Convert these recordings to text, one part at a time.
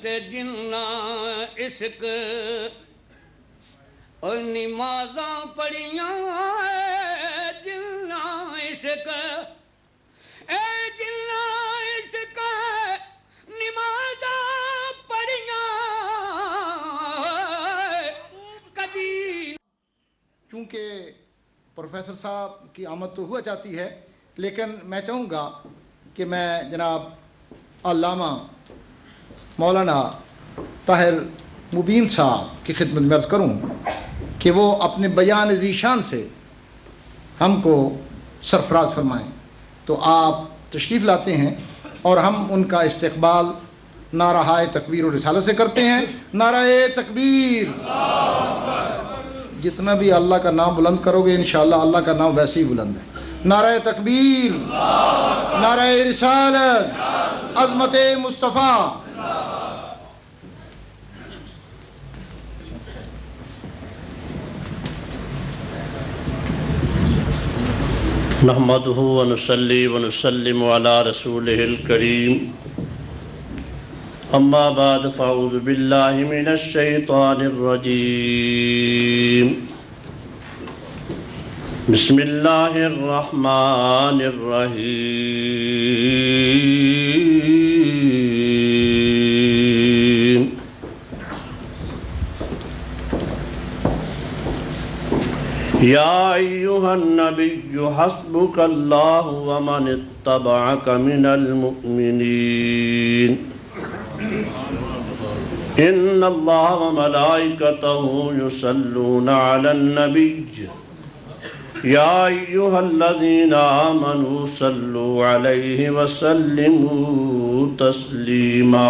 تے جنہ عشق اور نمازاں پڑھیاں جنہ عشق اے جنہ عشق نمازاں پڑھیاں کبھی. چونکہ پروفیسر صاحب کی آمد تو ہوا جاتی ہے، لیکن میں چاہوں گا کہ میں جناب علامہ مولانا طاہر مبین صاحب کی خدمت میں عرض کروں کہ وہ اپنے بیان ذیشان سے ہم کو سرفراز فرمائیں. تو آپ تشریف لاتے ہیں اور ہم ان کا استقبال نعرہ تکبیر و رسالت سے کرتے ہیں. نعرہ تکبیر. جتنا بھی اللہ کا نام بلند کرو گے انشاءاللہ اللہ کا نام ویسے ہی بلند ہے. نعرہ تکبیر، نعرہ رسالت، عظمت مصطفیٰ. نحمده ونصلي ونسلم على رسوله الكريم. اما بعد فاعوذ بالله من الشيطان الرجيم. بسم الله الرحمن الرحيم. يا أيها النبي حسبك الله ومن اتبعك من المؤمنين. إن الله وملائكته يصلون على النبي يا أيها الذين آمنوا صلوا عليه وسلموا تسليما.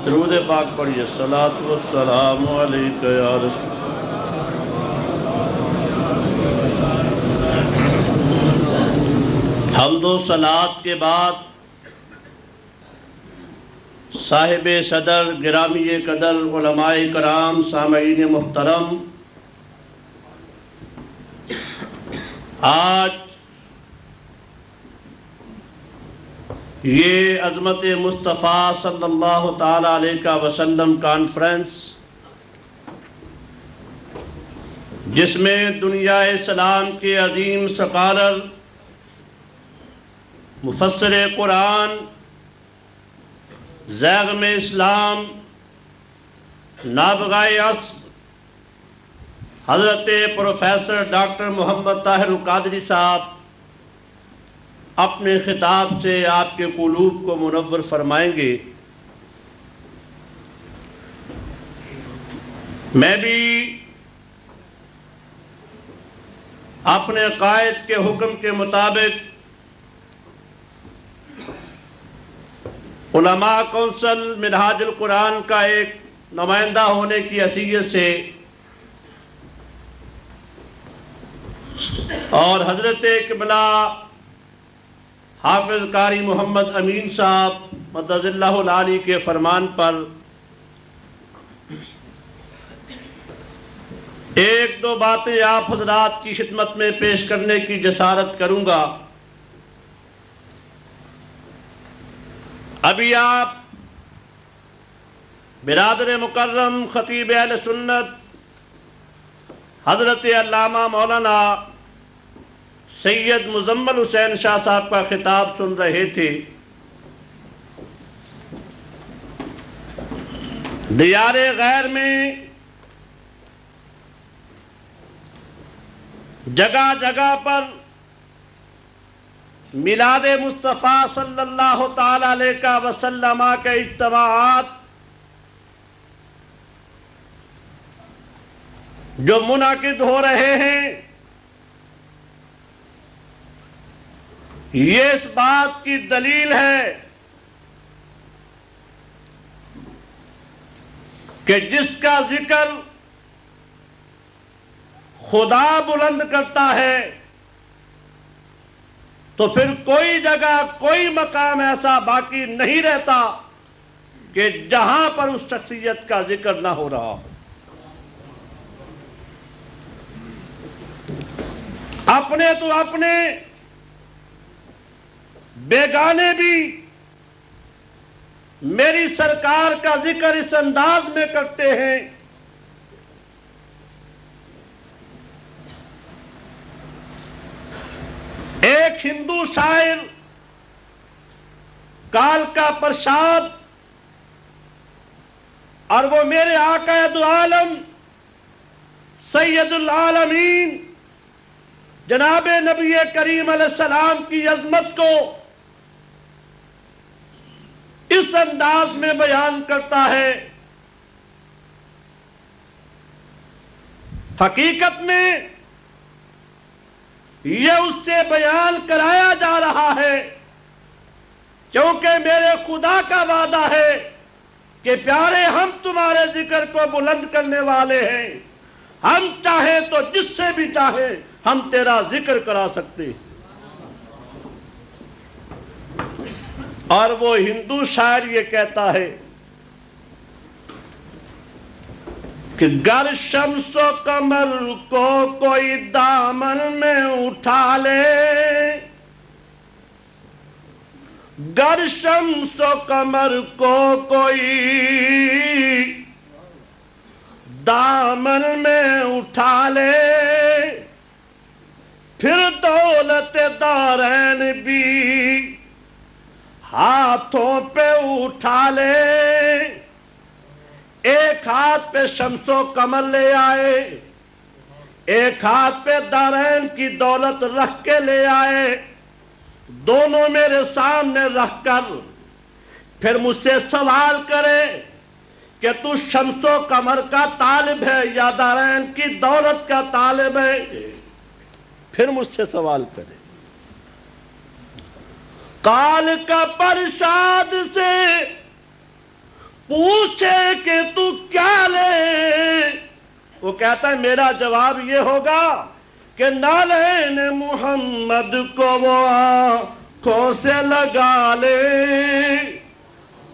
درود پاک پڑھیے. الصلاة والسلام عليك يا رسول. حمد و صلات کے بعد صاحب صدر، گرامی قدر، علماء کرام، سامعین محترم، آج یہ عظمت مصطفیٰ صلی اللہ تعالیٰ علیہ وسلم کانفرنس، جس میں دنیا اسلام کے عظیم سکالر، مفسر قرآن، زیغم اسلام، نابغہ عصر حضرت پروفیسر ڈاکٹر محمد طاہر القادری صاحب اپنے خطاب سے آپ کے قلوب کو منور فرمائیں گے. میں بھی اپنے قائد کے حکم کے مطابق علماء کونسل منہاج القرآن کا ایک نمائندہ ہونے کی حیثیت سے اور حضرت قبلہ حافظ قاری محمد امین صاحب مدد اللہ العالی کے فرمان پر ایک دو باتیں آپ حضرات کی خدمت میں پیش کرنے کی جسارت کروں گا. ابھی آپ برادر مکرم خطیب اہل سنت حضرت علامہ مولانا سید مزمل حسین شاہ صاحب کا خطاب سن رہے تھے. دیار غیر میں جگہ جگہ پر میلاد مصطفیٰ صلی اللہ تعالیٰ علیہ وسلم کے اجتماعات جو منعقد ہو رہے ہیں، یہ اس بات کی دلیل ہے کہ جس کا ذکر خدا بلند کرتا ہے تو پھر کوئی جگہ، کوئی مقام ایسا باقی نہیں رہتا کہ جہاں پر اس شخصیت کا ذکر نہ ہو رہا ہو. اپنے تو اپنے، بیگانے بھی میری سرکار کا ذکر اس انداز میں کرتے ہیں، ایک ہندو شاعر کال کا پرشاد، اور وہ میرے آقا دو عالم سید العالمین جناب نبی کریم علیہ السلام کی عظمت کو اس انداز میں بیان کرتا ہے۔ حقیقت میں یہ اس سے بیان کرایا جا رہا ہے، کیونکہ میرے خدا کا وعدہ ہے کہ پیارے ہم تمہارے ذکر کو بلند کرنے والے ہیں، ہم چاہیں تو جس سے بھی چاہیں ہم تیرا ذکر کرا سکتے ہیں۔ اور وہ ہندو شاعر یہ کہتا ہے کہ گر شمس و قمر کو کوئی دامن میں اٹھا لے، گر شمس و قمر کو کوئی دامن میں اٹھا لے، پھر دولت دارین بھی ہاتھوں پہ اٹھا لے۔ ایک ہاتھ پہ شمس و قمر لے آئے، ایک ہاتھ پہ دارین کی دولت رکھ کے لے آئے، دونوں میرے سامنے رکھ کر پھر مجھ سے سوال کرے کہ تو شمس و قمر کا طالب ہے یا دارین کی دولت کا طالب ہے، پھر مجھ سے سوال کرے۔ کال کا پرشاد سے پوچھے کہ تو کیا لے، وہ کہتا ہے میرا جواب یہ ہوگا کہ نالین محمد کو وہ آنکھوں سے لگا لے،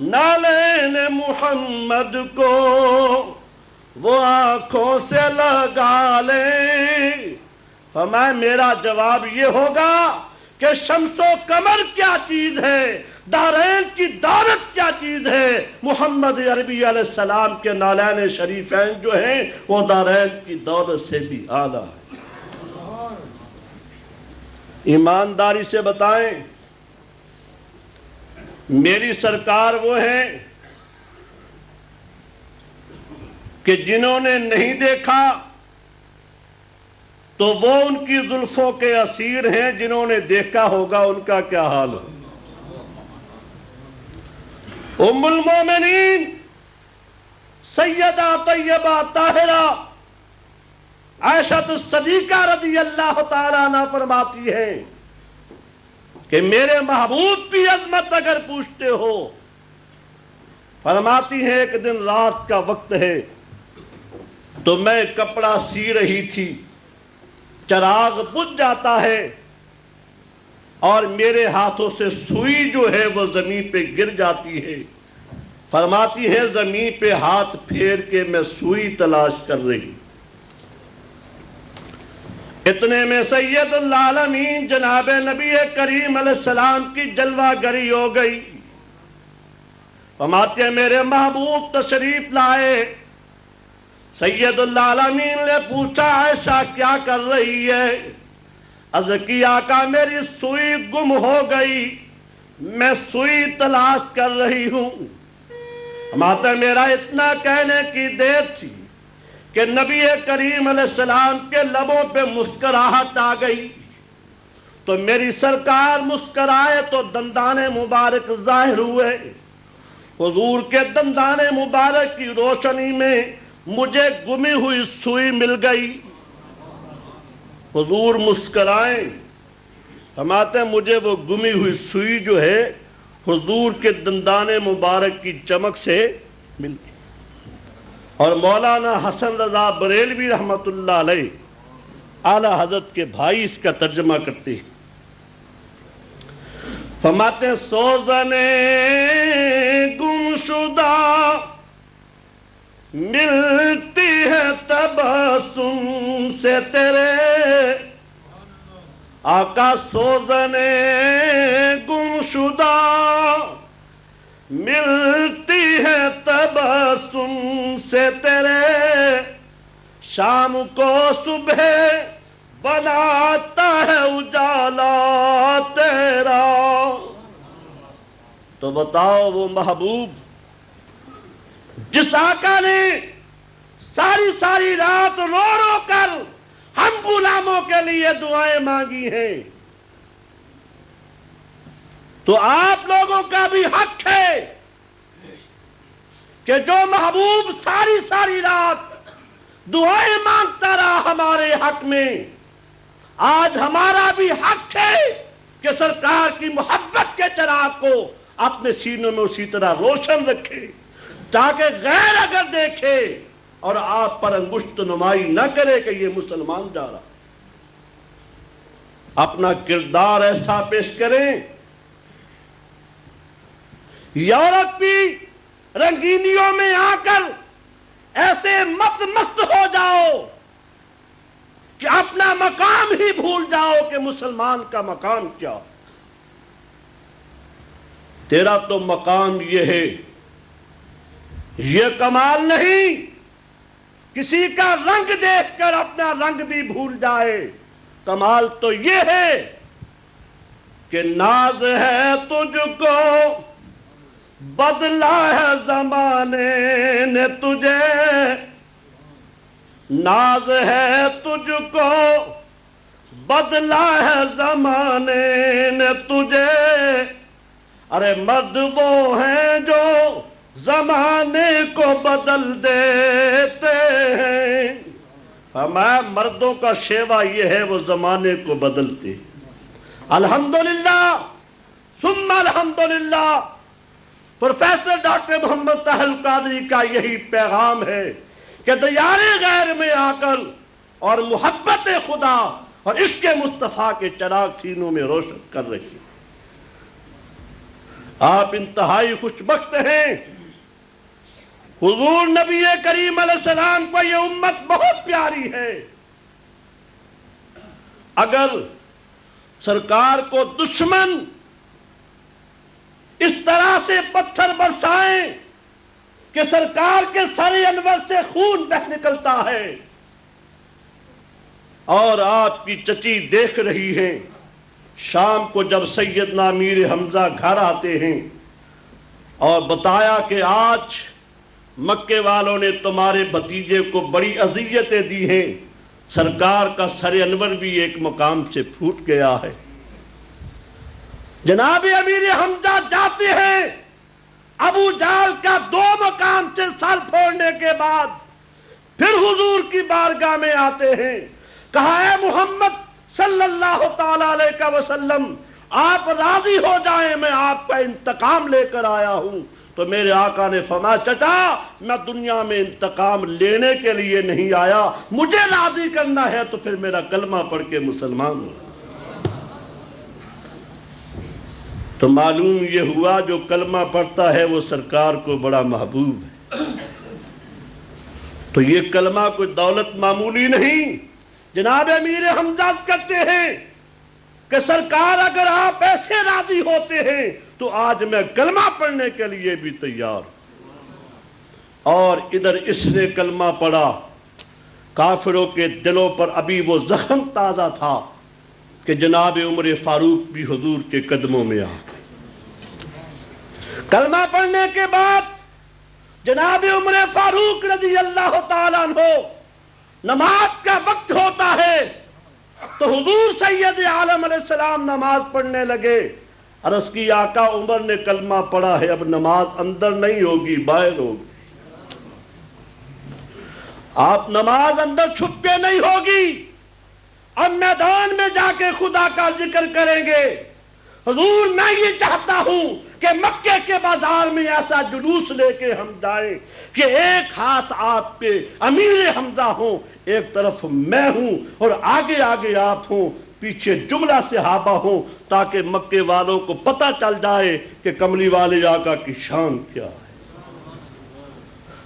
نالین محمد کو وہ آنکھوں سے لگا لے۔ فرمایا میرا جواب یہ ہوگا کہ شمس و قمر کیا چیز ہے، دارین کی دولت کیا چیز ہے، محمد عربی علیہ السلام کے نالین شریفین جو ہیں وہ دارین کی دولت سے بھی اعلیٰ ہے۔ ایمانداری سے بتائیں، میری سرکار وہ ہیں کہ جنہوں نے نہیں دیکھا تو وہ ان کی زلفوں کے اسیر ہیں، جنہوں نے دیکھا ہوگا ان کا کیا حال ہو۔ ام المومنین سیدہ طیبہ طاہرہ عائشہ الصدیقہ رضی اللہ تعالیٰ عنہ فرماتی ہیں کہ میرے محبوب کی عظمت اگر پوچھتے ہو، فرماتی ہیں ایک دن رات کا وقت ہے تو میں کپڑا سی رہی تھی، چراغ بجھ جاتا ہے اور میرے ہاتھوں سے سوئی جو ہے وہ زمین پہ گر جاتی ہے۔ فرماتی ہے زمین پہ ہاتھ پھیر کے میں سوئی تلاش کر رہی، اتنے میں سید العالمین جناب نبی کریم علیہ السلام کی جلوہ گری ہو گئی۔ فرماتے ہیں میرے محبوب تشریف لائے، سید العالمین نے پوچھا عائشہ کیا کر رہی ہے؟ عرض کی آقا میری سوئی گم ہو گئی، میں سوئی تلاش کر رہی ہوں۔ فرماتے ہیں میرا اتنا کہنے کی دیر تھی کہ نبی کریم علیہ السلام کے لبوں پہ مسکراہٹ آ گئی، تو میری سرکار مسکرائے تو دندان مبارک ظاہر ہوئے۔ حضور کے دندان مبارک کی روشنی میں مجھے گمی ہوئی سوئی مل گئی۔ حضور مسکرائیں، فرماتے ہیں مجھے وہ گمی ہوئی سوئی جو ہے حضور کے دندان مبارک کی چمک سے مل گئی۔ اور مولانا حسن رضا بریلوی رحمت اللہ علیہ اعلی حضرت کے بھائی اس کا ترجمہ کرتے ہیں، فرماتے ہیں سوزنے گمشدہ ملتی ہے تبسم سے تیرے، آقا سوزنے گمشدہ ملتی ہے تبسم سے تیرے، شام کو صبح بناتا ہے اجالا تیرا۔ تو بتاؤ وہ محبوب جس آقا نے ساری ساری رات رو رو کر ہم غلاموں کے لیے دعائیں مانگی ہیں، تو آپ لوگوں کا بھی حق ہے کہ جو محبوب ساری ساری رات دعائیں مانگتا رہا ہمارے حق میں، آج ہمارا بھی حق ہے کہ سرکار کی محبت کے چراغ کو اپنے سینوں میں اسی طرح روشن رکھے، تاکہ غیر اگر دیکھے اور آپ پر انگشت نمائی نہ کرے کہ یہ مسلمان جا رہا۔ اپنا کردار ایسا پیش کریں، یورپی رنگینیوں میں آ کر ایسے مت مست ہو جاؤ کہ اپنا مقام ہی بھول جاؤ کہ مسلمان کا مقام کیا۔ تیرا تو مقام یہ ہے، یہ کمال نہیں کسی کا رنگ دیکھ کر اپنا رنگ بھی بھول جائے، کمال تو یہ ہے کہ ناز ہے تجھ کو بدلا ہے زمانے نے تجھے، ناز ہے تجھ کو بدلا ہے زمانے نے تجھے، ارے مرد وہ ہیں جو زمانے کو بدل دیتے ہیں۔ ہمارے مردوں کا شیوا یہ ہے، وہ زمانے کو بدلتے۔ الحمدللہ ثم الحمدللہ، پروفیسر ڈاکٹر محمد طاہر القادری کا یہی پیغام ہے کہ دیار غیر میں آ کر اور محبت خدا اور عشق مصطفیٰ کے چراغ سینوں میں روشن کر رہی۔ آپ انتہائی خوش بخت ہیں، حضور نبی کریم علیہ السلام کو یہ امت بہت پیاری ہے۔ اگر سرکار کو دشمن اس طرح سے پتھر برسائیں کہ سرکار کے سر انور سے خون بہہ نکلتا ہے، اور آپ کی چچی دیکھ رہی ہے، شام کو جب سیدنا امیر حمزہ گھر آتے ہیں اور بتایا کہ آج مکے والوں نے تمہارے بھتیجے کو بڑی اذیتیں دی ہیں، سرکار کا سر انور بھی ایک مقام سے پھوٹ گیا ہے۔ جناب امیر حمزہ جاتے ہیں، ابو جہل کا 2 مقام سے سر پھوڑنے کے بعد پھر حضور کی بارگاہ میں آتے ہیں، کہا اے محمد صلی اللہ تعالی علیہ وسلم، آپ راضی ہو جائیں، میں آپ کا انتقام لے کر آیا ہوں۔ تو میرے آقا نے فرمایا چچا، میں دنیا میں انتقام لینے کے لیے نہیں آیا، مجھے راضی کرنا ہے تو پھر میرا کلمہ پڑھ کے مسلمان ہوں۔ تو معلوم یہ ہوا جو کلمہ پڑھتا ہے وہ سرکار کو بڑا محبوب ہے۔ تو یہ کلمہ کوئی دولت معمولی نہیں۔ جناب امیر حمزہ کرتے ہیں کہ سرکار اگر آپ ایسے راضی ہوتے ہیں تو آج میں کلمہ پڑھنے کے لیے بھی تیار ہوں۔ اور ادھر اس نے کلمہ پڑھا، کافروں کے دلوں پر ابھی وہ زخم تازہ تھا کہ جناب عمر فاروق بھی حضور کے قدموں میں آ گئے۔ کلمہ پڑھنے کے بعد جناب عمر فاروق رضی اللہ تعالیٰ عنہ نماز کا وقت ہوتا ہے تو حضور سید عالم علیہ السلام نماز پڑھنے لگے۔ عرض کی آقا عمر نے کلمہ پڑھا ہے، اب نماز اندر نہیں ہوگی، باہر ہوگی۔ آپ نماز اندر چھپ کے نہیں ہوگی، اب میدان میں جا کے خدا کا ذکر کریں گے۔ حضور میں یہ چاہتا ہوں کہ مکے کے بازار میں ایسا جلوس لے کے ہم جائیں کہ ایک ہاتھ آپ کے امیر حمزہ ہوں، ایک طرف میں ہوں اور آگے آگے آپ ہوں، پیچھے جملہ صحابہ ہوں، تاکہ مکے والوں کو پتہ چل جائے کہ کملی والے آقا کی شان کیا ہے۔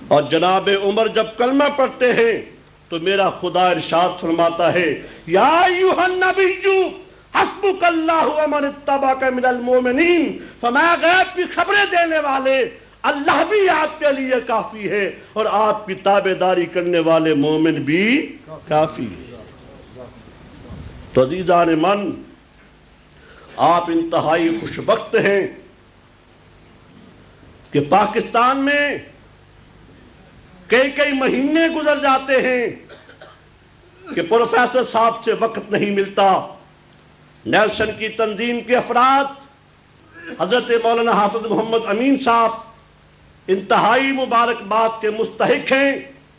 اور جناب عمر جب کلمہ پڑھتے ہیں تو میرا خدا ارشاد فرماتا ہے یا ایھا النبی حسبک اللہ ومن اتبعک من المؤمنین، فرمایا غیب کی خبریں دینے والے اللہ بھی آپ کے لیے کافی ہے، اور آپ کی تابعداری کرنے والے مومن بھی کافی ہے۔ تو عزیزان من، آپ انتہائی خوش بخت ہیں کہ پاکستان میں کئی مہینے گزر جاتے ہیں کہ پروفیسر صاحب سے وقت نہیں ملتا۔ نیلسن کی تنظیم کے افراد، حضرت مولانا حافظ محمد امین صاحب انتہائی مبارکباد کے مستحق ہیں،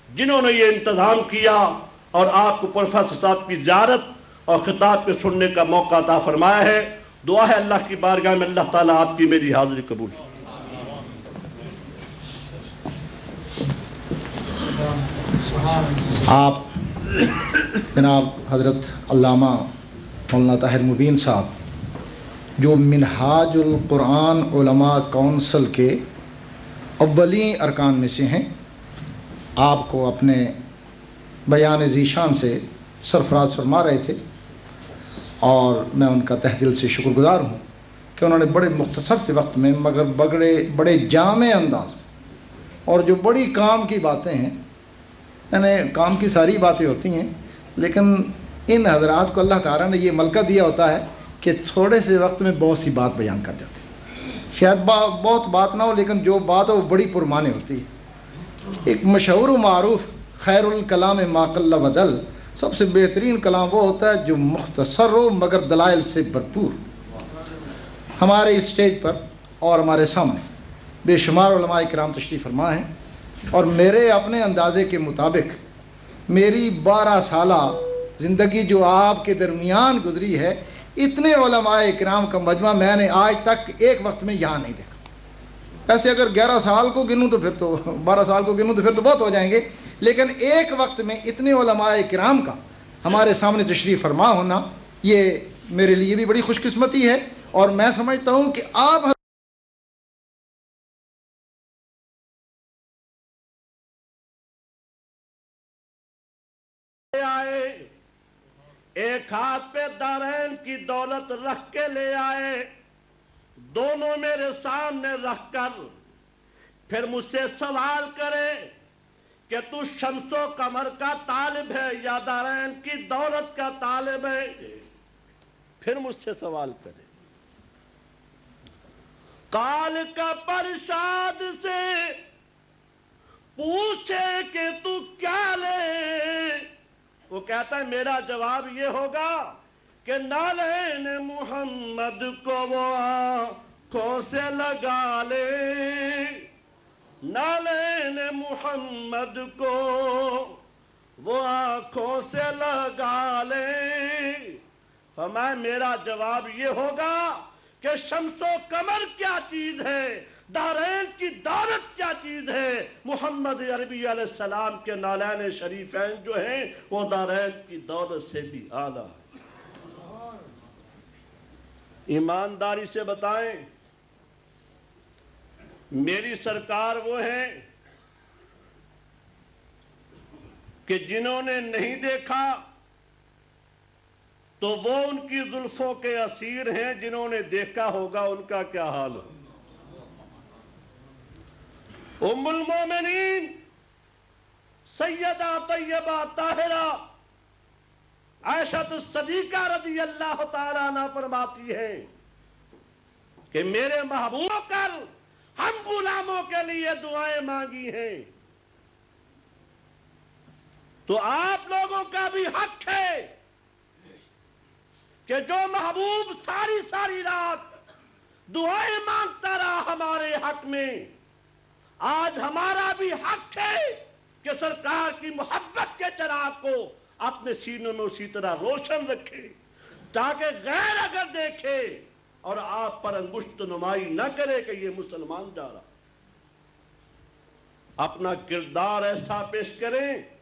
جنہوں نے یہ انتظام کیا اور آپ کو پروفیسر صاحب کی زیارت اور خطاب کے سننے کا موقع عطا فرمایا ہے۔ دعا ہے اللہ کی بارگاہ میں اللہ تعالیٰ آپ کی میری حاضری قبول۔ آپ جناب حضرت علامہ مولانا طاہر مبین صاحب جو منہاج القرآن علماء کونسل کے اولین ارکان میں سے ہیں، آپ کو اپنے بیان ذیشان سے سرفراز فرما رہے تھے، اور میں ان کا تہ دل سے شکر گزار ہوں کہ انہوں نے بڑے مختصر سے وقت میں مگر بڑے جامع انداز میں، اور جو بڑی کام کی باتیں ہیں، یعنی کام کی ساری باتیں ہوتی ہیں، لیکن ان حضرات کو اللہ تعالیٰ نے یہ ملکہ دیا ہوتا ہے کہ تھوڑے سے وقت میں بہت سی بات بیان کر جاتے ہیں۔ شاید بہت بات نہ ہو، لیکن جو بات ہو وہ بڑی پرمعنی ہوتی ہے۔ ایک مشہور و معروف خیر الکلام ما قل ودل، سب سے بہترین کلام وہ ہوتا ہے جو مختصر ہو مگر دلائل سے بھرپور۔ ہمارے اسٹیج پر اور ہمارے سامنے بے شمار علماء کرام تشریف فرما ہیں، اور میرے اپنے اندازے کے مطابق میری 12 سالہ زندگی جو آپ کے درمیان گزری ہے، اتنے علماء کرام کا مجمع میں نے آج تک ایک وقت میں یہاں نہیں دیکھا۔ ایسے اگر 11 سال کو گنوں تو پھر تو 12 سال کو گنوں تو پھر تو بہت ہو جائیں گے، لیکن ایک وقت میں اتنے علماء کرام کا ہمارے سامنے تشریف فرما ہونا، یہ میرے لیے بھی بڑی خوش قسمتی ہے، اور میں سمجھتا ہوں کہ آپ آئے، ایک ہاتھ پہ دارین کی دولت رکھ کے لے آئے، دونوں میرے سامنے رکھ کر پھر مجھ سے سوال کرے کہ تو شمس و قمر کا طالب ہے یا دارین کی دولت کا طالب ہے؟ پھر مجھ سے سوال کرے، قال کا پرشاد سے پوچھے کہ تو کیا لے، وہ کہتا ہے میرا جواب یہ ہوگا کہ نالین محمد کو وہ آنکھوں سے لگا لے، نالین محمد کو وہ آنکھوں سے لگا لے۔ فرمایا میرا جواب یہ ہوگا کہ شمس و قمر کیا چیز ہے، دارین کی دولت کیا چیز ہے، محمد عربی علیہ السلام کے نالین شریفین جو ہیں وہ دارین کی دولت سے بھی اعلیٰ ہے۔ ایمانداری سے بتائیں، میری سرکار وہ ہیں کہ جنہوں نے نہیں دیکھا تو وہ ان کی زلفوں کے اسیر ہیں، جنہوں نے دیکھا ہوگا ان کا کیا حال ہو۔ ام المومنین سیدہ طیبہ طاہرہ عائشہ الصدیقہ رضی اللہ تعالیٰ عنہ فرماتی ہے کہ میرے محبوب کر ہم غلاموں کے لیے دعائیں مانگی ہیں، تو آپ لوگوں کا بھی حق ہے کہ جو محبوب ساری رات دعائیں مانگتا رہا ہمارے حق میں، آج ہمارا بھی حق ہے کہ سرکار کی محبت کے چراغ کو اپنے سینوں میں اسی طرح روشن رکھے، تاکہ غیر اگر دیکھے اور آپ پر انگشت نمائی نہ کرے کہ یہ مسلمان جا رہا، اپنا کردار ایسا پیش کریں